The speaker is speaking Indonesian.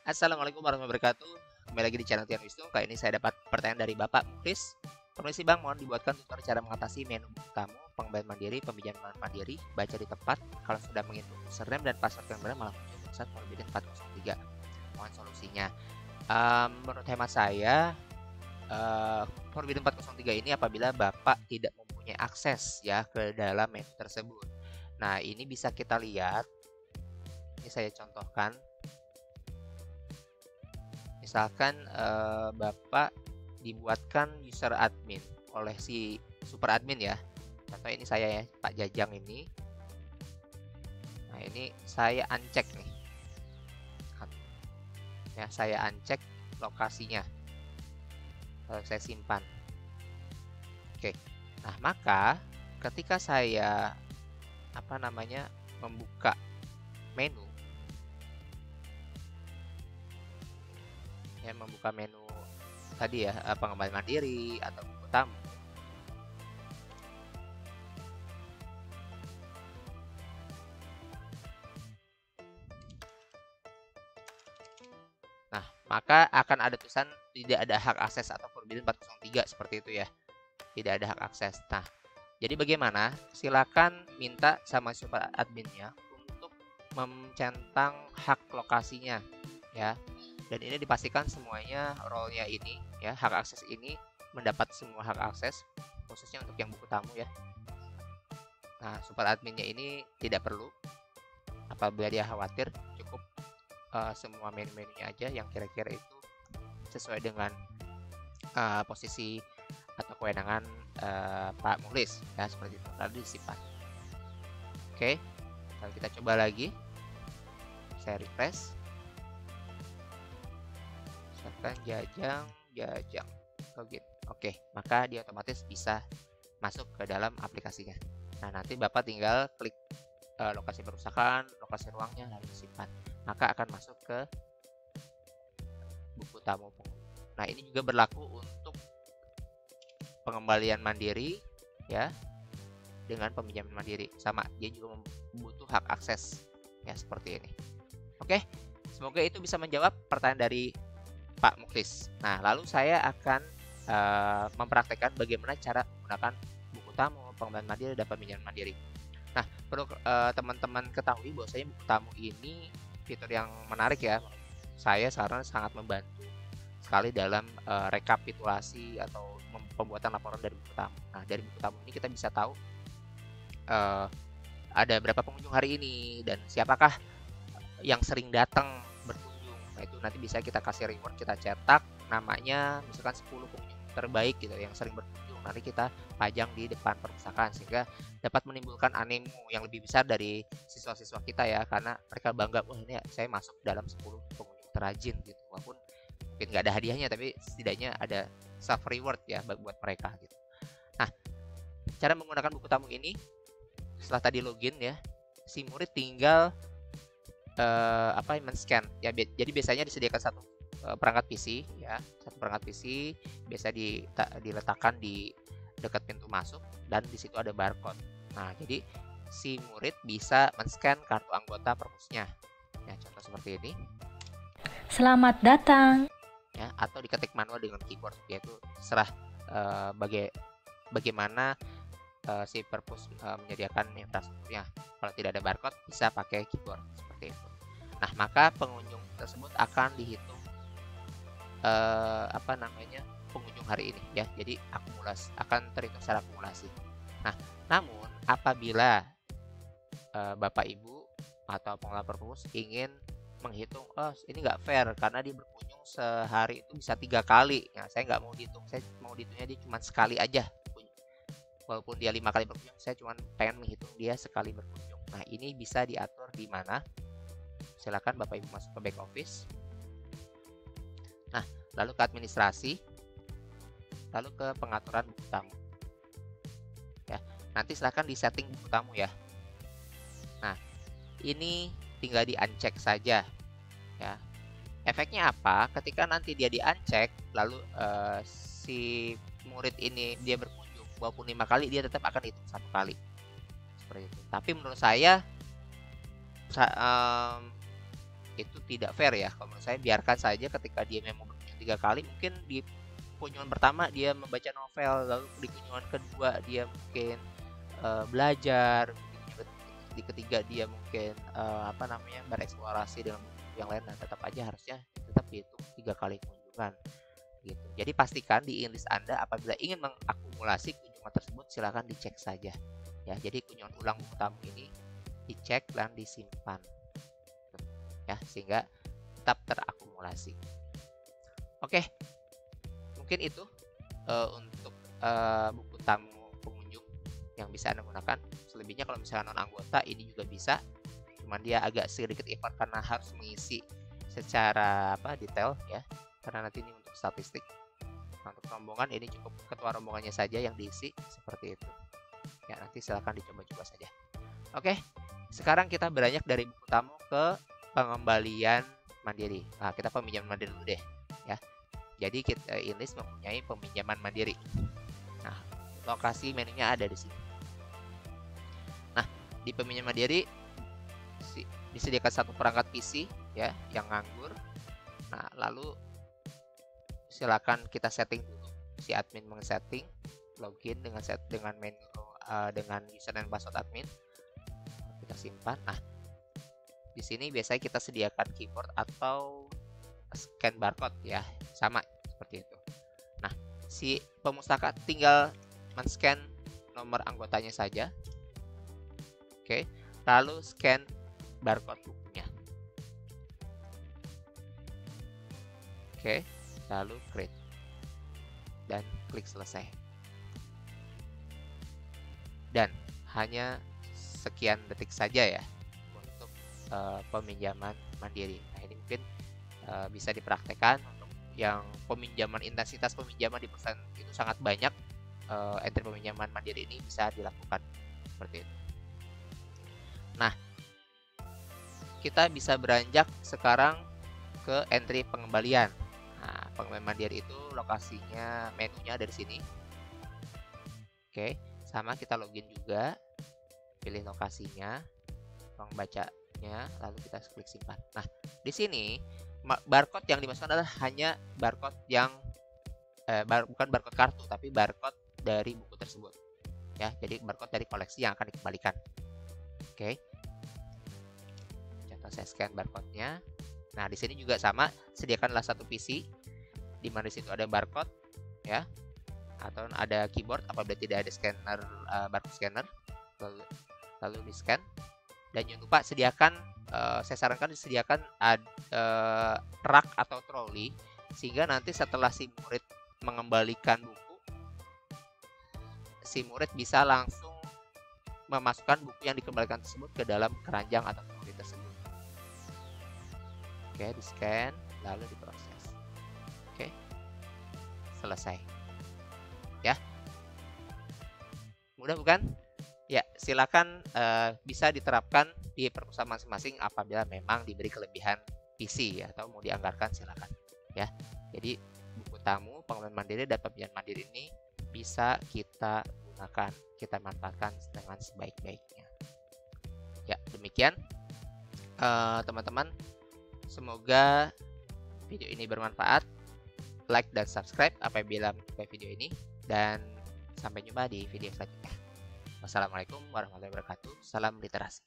Assalamualaikum warahmatullahi wabarakatuh. Kembali lagi di channel Tian Wisnu. Kali ini saya dapat pertanyaan dari Bapak Muklis. Permisi Bang, mohon dibuatkan tutorial cara mengatasi menu buku tamu, pengembalian mandiri, peminjaman mandiri, baca di tempat, kalau sudah menginput username dan password yang benar malah muncul tulisan Forbidden 403. Mohon solusinya. Menurut hemat saya, Forbidden 403 ini apabila Bapak tidak mempunyai akses ya ke dalam menu tersebut. Nah, ini bisa kita lihat. Ini saya contohkan. Misalkan Bapak dibuatkan user admin oleh si super admin ya. Contoh ini saya ya, Pak Jajang ini. Nah, ini saya uncek nih. Ya, saya uncek lokasinya. Lalu saya simpan. Oke. Nah, maka ketika saya membuka menu ya, membuka menu tadi ya, pengembalian mandiri atau buku tamu. Nah, maka akan ada tulisan tidak ada hak akses atau Forbidden 403 seperti itu ya. Tidak ada hak akses. Nah, jadi bagaimana? Silakan minta sama super adminnya untuk mencentang hak lokasinya ya. Dan ini dipastikan semuanya role-nya ini ya, hak akses ini mendapat semua hak akses khususnya untuk yang buku tamu ya. Nah, super adminnya ini tidak perlu apabila dia khawatir, cukup semua menu-menunya aja yang kira-kira itu sesuai dengan posisi atau kewenangan Pak Muhlis ya, seperti itu, lalu disimpan. Oke, kalau kita coba lagi, saya refresh. Misalkan Jajang login. Oke, maka dia otomatis bisa masuk ke dalam aplikasinya. Nah, nanti Bapak tinggal klik lokasi perusahaan, lokasi ruangnya, lalu simpan. Maka akan masuk ke buku tamu. Nah, ini juga berlaku untuk pengembalian mandiri ya, dengan peminjaman mandiri. Sama, dia juga butuh hak akses ya, seperti ini. Oke, semoga itu bisa menjawab pertanyaan dari Pak Muklis. Nah, lalu saya akan mempraktekkan bagaimana cara menggunakan buku tamu, pengembalian mandiri, dan peminjaman mandiri. Nah, perlu teman-teman ketahui bahwasanya buku tamu ini fitur yang menarik ya. Saya sekarang sangat membantu sekali dalam rekapitulasi atau pembuatan laporan dari buku tamu. Nah, dari buku tamu ini kita bisa tahu ada berapa pengunjung hari ini dan siapakah yang sering datang berkunjung. Nah, itu nanti bisa kita kasih reward, kita cetak namanya misalkan 10 pengunjung terbaik gitu yang sering berkunjung. Nanti kita pajang di depan perpustakaan sehingga dapat menimbulkan animo yang lebih besar dari siswa-siswa kita ya, karena mereka bangga, wah ini saya masuk dalam 10 pengunjung terrajin gitu. Walaupun mungkin nggak ada hadiahnya, tapi setidaknya ada self reward ya buat mereka gitu. Nah, cara menggunakan buku tamu ini setelah tadi login ya, si murid tinggal men-scan ya. Jadi biasanya disediakan satu perangkat PC ya, satu perangkat PC biasa diletakkan di dekat pintu masuk dan di situ ada barcode. Nah, jadi si murid bisa men-scan kartu anggota perpusnya ya, contoh seperti ini. Selamat datang. Ya, atau diketik manual dengan keyboard, yaitu serah bagaimana si perpus menyediakan infrastrukturnya. Kalau tidak ada barcode bisa pakai keyboard seperti itu. Nah, maka pengunjung tersebut akan dihitung pengunjung hari ini ya. Jadi akumulasi akan terhitung secara akumulasi. Nah, namun apabila Bapak Ibu atau pengelola perpus ingin menghitung, oh ini nggak fair karena dia berkunjung sehari itu bisa 3 kali. Nah, saya nggak mau dihitung, saya mau dihitungnya dia cuma sekali aja. Walaupun dia 5 kali berkunjung, saya cuma pengen menghitung dia sekali berkunjung. Nah, ini bisa diatur di mana? Silakan Bapak Ibu masuk ke back office. Nah, lalu ke administrasi, lalu ke pengaturan buku tamu. Ya, nanti silakan di setting buku tamu ya. Nah, ini tinggal di-uncheck saja ya. Efeknya apa? Ketika nanti dia di-uncheck, lalu si murid ini dia berkunjung walaupun 5 kali, dia tetap akan hitung 1 kali seperti itu. Tapi menurut saya itu tidak fair ya. Kalau menurut saya biarkan saja ketika dia memang berkunjung 3 kali, mungkin di kunjungan pertama dia membaca novel, lalu di kunjungan kedua dia mungkin belajar, di ketiga dia mungkin bereksplorasi dengan buku yang lain. Nah, tetap aja harusnya tetap dihitung 3 kali kunjungan gitu. Jadi pastikan di list Anda apabila ingin mengakumulasi kunjungan tersebut, silakan dicek saja ya. Jadi kunjungan ulang buku tamu ini dicek dan disimpan ya, sehingga tetap terakumulasi. Oke, mungkin itu untuk buku tamu pengunjung yang bisa Anda gunakan. Selebihnya kalau misalnya non anggota ini juga bisa, cuman dia agak sedikit effort karena harus mengisi secara detail ya, karena nanti ini untuk statistik. Nah, untuk rombongan ini cukup ketua rombongannya saja yang diisi seperti itu ya. Nanti silahkan dicoba-coba saja. Oke, sekarang kita beranjak dari buku tamu ke pengembalian mandiri. Nah, kita peminjaman mandiri dulu deh ya. Jadi kita Inlist mempunyai peminjaman mandiri. Nah, lokasi menunya ada di sini. Nah, di peminjaman mandiri disediakan satu perangkat PC ya yang nganggur. Nah, lalu silakan kita setting dulu. Si admin meng-setting login dengan menu dengan username dan password admin. Kita simpan. Nah, di sini biasanya kita sediakan keyboard atau scan barcode ya, sama seperti itu. Nah, si pemustaka tinggal men-scan nomor anggotanya saja. Oke, lalu scan barcode bukunya. Oke, lalu create dan klik selesai. Dan hanya sekian detik saja ya untuk peminjaman mandiri. Nah, ini mungkin bisa dipraktekkan untuk yang intensitas peminjaman di perusahaan itu sangat banyak. Entry peminjaman mandiri ini bisa dilakukan seperti itu. Nah, kita bisa beranjak sekarang ke entry pengembalian. Nah, pengembalian mandiri itu lokasinya, menunya dari sini. Oke, sama kita login juga, pilih lokasinya, ruang bacanya, lalu kita klik simpan. Nah, di sini barcode yang dimasukkan adalah hanya barcode yang bukan barcode kartu, tapi barcode dari buku tersebut ya. Jadi barcode dari koleksi yang akan dikembalikan. Oke, contoh saya scan barcode-nya. Nah, di sini juga sama, sediakanlah satu PC di mana di situ ada barcode ya, atau ada keyboard apabila tidak ada scanner, barcode scanner, lalu di scan. Dan jangan lupa sediakan, saya sarankan disediakan rak atau troli, sehingga nanti setelah si murid mengembalikan buku, si murid bisa langsung memasukkan buku yang dikembalikan tersebut ke dalam keranjang atau troli tersebut. Oke, di scan lalu diproses. Oke, selesai ya. Mudah bukan? Ya, silakan bisa diterapkan di perusahaan masing-masing apabila memang diberi kelebihan PC atau mau dianggarkan, silakan ya. Jadi buku tamu, pengembalian mandiri dan peminjaman mandiri ini bisa kita gunakan, kita manfaatkan dengan sebaik-baiknya. Ya, demikian teman-teman. Semoga video ini bermanfaat. Like dan subscribe apabila menyukai video ini, dan sampai jumpa di video selanjutnya. Wassalamualaikum warahmatullahi wabarakatuh. Salam literasi.